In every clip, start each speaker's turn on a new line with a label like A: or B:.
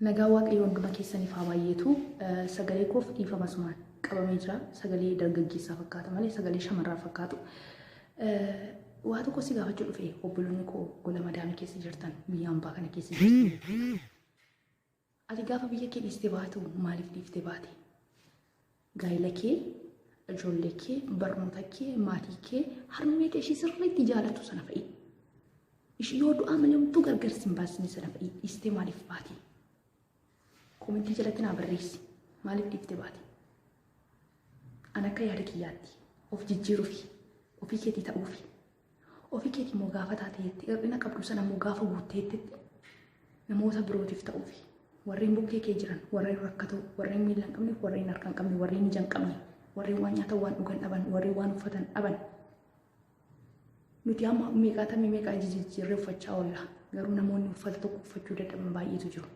A: Nagaa waaqayyo hunduma keessaniif haa baay'eetu. Sagalee koof dhiifa masumaan qabamee jira. Sagalee dargaggeessaa fakkaata malee sagalee shamarraa fakkaatu. Waa tokko si gaafachuu dhufe obboloonni koo gola madaamii keessa jirtan biyya hambaa kana keessa jirtan. Ati gaafa biyya kee dhiistee baatu maaliif dhiiftee baate? Gaa'ela kee, ijoollee kee, barnoota kee, maatii kee, harmee kee ishee sirriitti jaalatu sana fa'i. Ishee yoo du'aa malee homtuu gargar sin baasne sana fa'i dhiistee maaliif baate? Komentii jalatti naa barreessi. Maaliif dhiiftee baate? Ana akka yaada kiyyaatti of jijjiiruufi ofii keetii ta'uufi ofii keetii immoo gaafa taateetti hir'ina qabdu sana immoo gaafa guutteetti namoota birootiif ta'uufi warreen bukkee kee jiran warreen rakkatoo warreen miila hin qabne warreen harka hin qabne warreen ija hin qabne warreen waan nyaatan waan dhugan dhaban warreen waan uffatan dhaban nuti amma meeqaa jijjiirree uffachaa oolla garuu namoonni uffata tokko uffachuu dadhaban baay'eetu jiru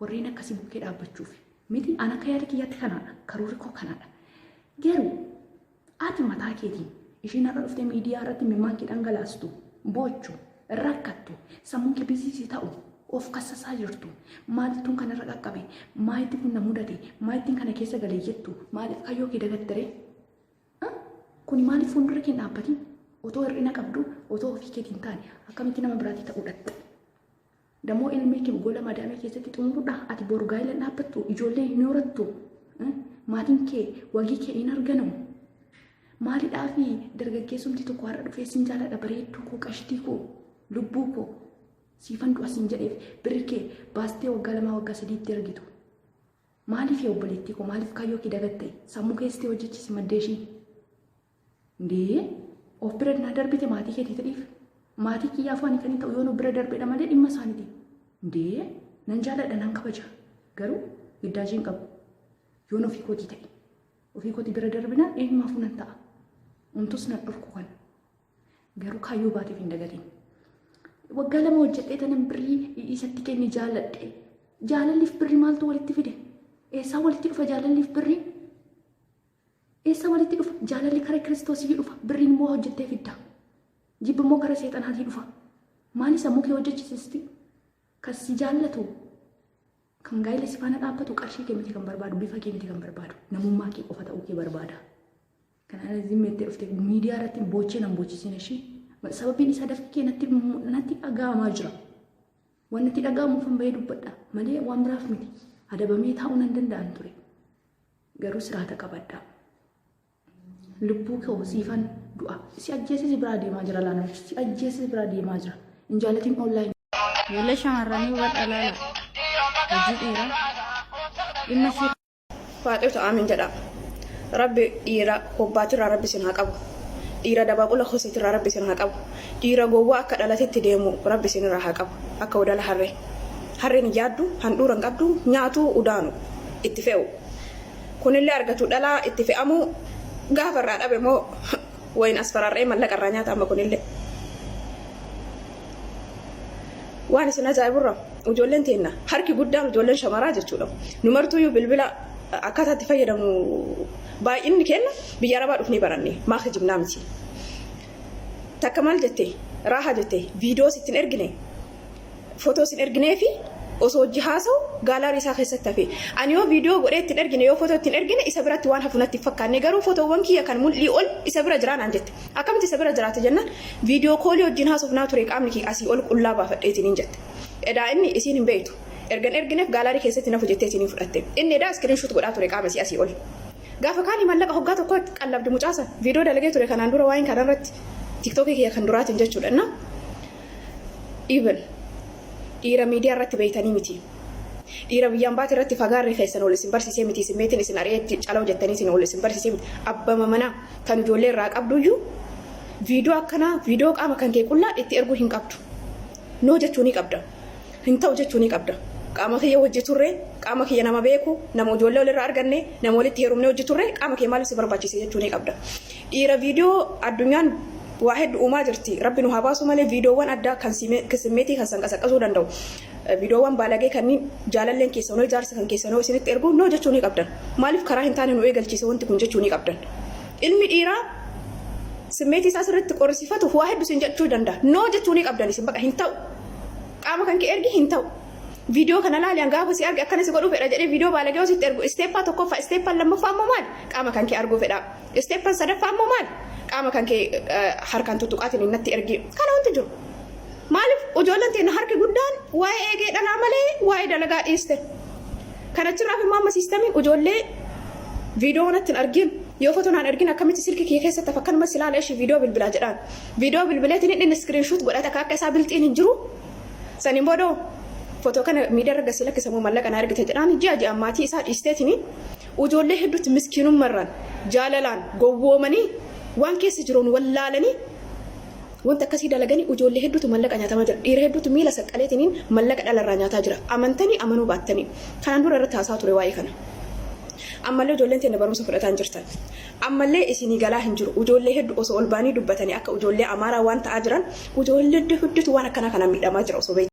A: warreen akkasii bukkee dhaabbachuuf miti ana akka yaada kiyyaatti kanaadha karoorri koo kanaadha garuu ati mataa keetiin ishiin har'a dhuftee miidiyaa irratti mimmaan kee dhangalaastu boochu rakkattu sammuun kee biziisii ta'u of kassasaa jirtu maalituun kanarra qaqqabe maalitti kun na mudate maalittiin kana keessa galee jettu maaliif kayyoo kee dagattere kuni maaliif fuuldura kee dhaabbati otoo hir'ina qabdu otoo ofii keetiin taane akkamitti nama biraatti ta'uudhaatti dammoo ilmee kee gola madaamee keessatti xumuruudha ati boru gaa'ela dhaabbattu ijoollee hin horattu maatiin kee wagii kee hin arganamu maaliidhaa fi dargaggeessumti tokko har'a dhufee sin jaaladha bareedduu koo qashtii koo lubbuu koo siifan du'a sin jedheef birri kee baastee waggaa 2 waggaa 3tti ergitu maaliif yaa obboleettii koo maaliif kayyoo kee dagatte sammuu keessatti hojjechiisi maddeeshii ndee of bira na darbite maatii keetii ta'eef maatii kiyyaa afaanii kan hin ta'u yoo bira darbedha malee dhimma isaaniiti ndee nan jaaladha nan kabaja garuu giddaajiin qabu yoon ofii kootii ta'e ofii kootii bira darbina eenyumaafuu nan ta'a umtus na dhorku kan garuu kaayyoo baateef hin dagatiin waggaa 2 hojjedhee tanan birrii isatti kenne jaaladhe jaalalliif birrii maaltu walitti fide eessaa walitti dhufa jaalalliif birrii eessaa walitti dhufa jaalalli karaa kiristoosii dhufa birriin immoo hojjettee fidda jibbi immoo karaa seexanaatii dhufa maali sammuu kee hojjechisiisti kan si jaallatu kan gaa'ela si faana dhaabbatu qarshii kee miti kan barbaadu bifa kee miti kan barbaadu namummaa kee qofa ta'uu kee barbaada kanaan zimmeettee dhufte miidiyaa irratti boochee nan boochisiin ishee sababiin isaa dafii kee natti dhaga'amaa jira waan natti dhaga'amuuf hin bahee dubbadha malee waan biraaf miti adabamee taa'uu nan danda'an ture garuu siraata qabadha lubbuu koo siifan du'a si ajjeesisi biraa deemaa jira laanoo si ajjeesisi biraa deemaa jira hin jaalatiin onlaayini
B: Yolle shamarranii hubadha laala. Hojii dheeraa. Dhimma ishee.
C: Faatota aamin jedha. Rabbi dhiira hobbaatirraa rabbi sin haa qabu. Dhiira dabaaqula hosiitirraa rabbi sin haa qabu. Dhiira gowwaa akka dhalatetti deemu rabbi sin irraa haa qabu. Akka udala harree. Harreen yaaddu handhuura hin qabdu nyaatu udaanu itti fe'u. Kunillee argatu dhalaa itti fe'amu gaafa irraa dhabe moo wayin asfararree mallaqa irraa nyaata amma kunillee. Waan isin ajaa'iburra ijoolleen teenna harki guddaan ijoolleen shamaraa jechuudha. Numartuyyuu bilbila akkaataa itti fayyadamu baay'inni kenna biyya arabaa dhufnee baranne maaka jibnaa miti. Takka maal jettee raahaa jettee viidiyoo sittin ergine footoo sin erginee fi osoo hojii haasa'u gaalaarii isaa keessatti hafe. Ani yoo viidiyoo godhee ittiin ergine yoo footoo ittiin ergine isa biratti waan hafu natti fakkaanne garuu footoowwan kiyya kan mul'ii ol isa bira jiraa naan jette. Akkamitti isa bira jiraate jennaan viidiyoo koolii wajjin haasuuf naa ture qaamni kee asii ol qullaa baafadheetiin hin jette. Edaa inni isiin hin beektu. Ergineef gaalaarii keessatti nafu jettee isiin hin fudhatte. Inni edaa iskiriinshuut godhaa ture qaama isii asii ol. Gaafa kaanii mallaqa hoggaa tokko qallabdi mucaasa viidiyoo dalagee ture kanaan dura waa'een kanarratti tiktookii kiyya kan duraatiin jechuudha. Even dhiira miidiyaa irratti beeytanii miti. Dhiira biyyaan baate irratti fagaarree keessan ol isin barsiisee miti isin meetiin isin ari'eetti calaa hojjettanii isin ol isin barsiisee miti. Abbama manaa kan ijoollee irraa qabduyyuu viidiyoo akkanaa viidiyoo qaama kan kee qullaa itti erguu hin qabdu. Noo jechuu ni qabda. Hin ta'u jechuu ni qabda. Qaama kiyya hojii turre qaama kiyya nama beeku nama ijoollee walirraa arganne nama walitti heerumne hojii turre qaama kee maaliif si barbaachise jechuu ni qabda. Dhiira viidiyoo addunyaan waa hedduu uumaa jirti. Rabbi nu haa baasu malee viidiyoowwan addaa kan simmeetii kan sanqasaqasuu danda'u. Viidiyoowwan baalagee kanneen jaalalleen keessanoo ijaarsa kan keessanoo isinitti erguu noo jechuu ni qabdan. Maaliif karaa hin taane nu eegalchiise wanti kun jechuu ni qabdan. Ilmi dhiiraa simmeetii isaa sirriitti qorrisiifatu waa hedduu sin jechuu danda'a. Noo jechuu ni qabdan isin baqa hin ta'u. Qaama kan kee ergi hin ta'u. Viidiyoo kana laaliyan gaafa si arge akkana si godhuu fedha jedhee viidiyoo baalagee ositti ergu isteeppaa tokkoffaa isteeppaan lammaffaa ammoo maal qaama kan kee arguu fedha isteeppaan sadaffaa ammoo maal qaama kan kee harkaan tuttuqaatiin innatti ergi kana wanti jiru maaliif ijoolleen teenya harki guddaan waa'ee eegee dhalaa malee waa'ee dalagaa dhiiste kanachirraaf immoo amma siistamiin ijoollee viidiyoo natti hin argin yoo fotoon argin akkamitti silkii kee keessatti fakkanuma silaala ishii viidiyoo bilbilaa jedhaan viidiyoo bilbileetiin inni iskiriinshuut godhata akka isaa bilxiin hin jiru saniin boodoo foto kana miidiyaa irra gasii lakkisa moo mallaqa na argite jedhaan ji'a maatii isaa dhiisteetini ijoollee hedduutti miskiinummarraan jaalalaan gowwoomanii waan keessa jiruun wallaalanii wanta akkasii dalaganii ijoollee hedduutu mallaqa nyaatamaa jira dhiira hedduutu miila saqqaleetiniin mallaqa dhalarraa nyaataa jira amantanii amanuu baattanii kanaan dura irratti haasaa ture waa'ee kana ammallee ijoolleen teenya barumsa fudhataan jirtan ammallee isinii galaa hin jiru ijoollee hedduu osoo ol baanii dubbatanii akka ijoollee amaaraa waan ta'aa jiran ijoollee hedduutu waan akkana kana miidhamaa jira osoo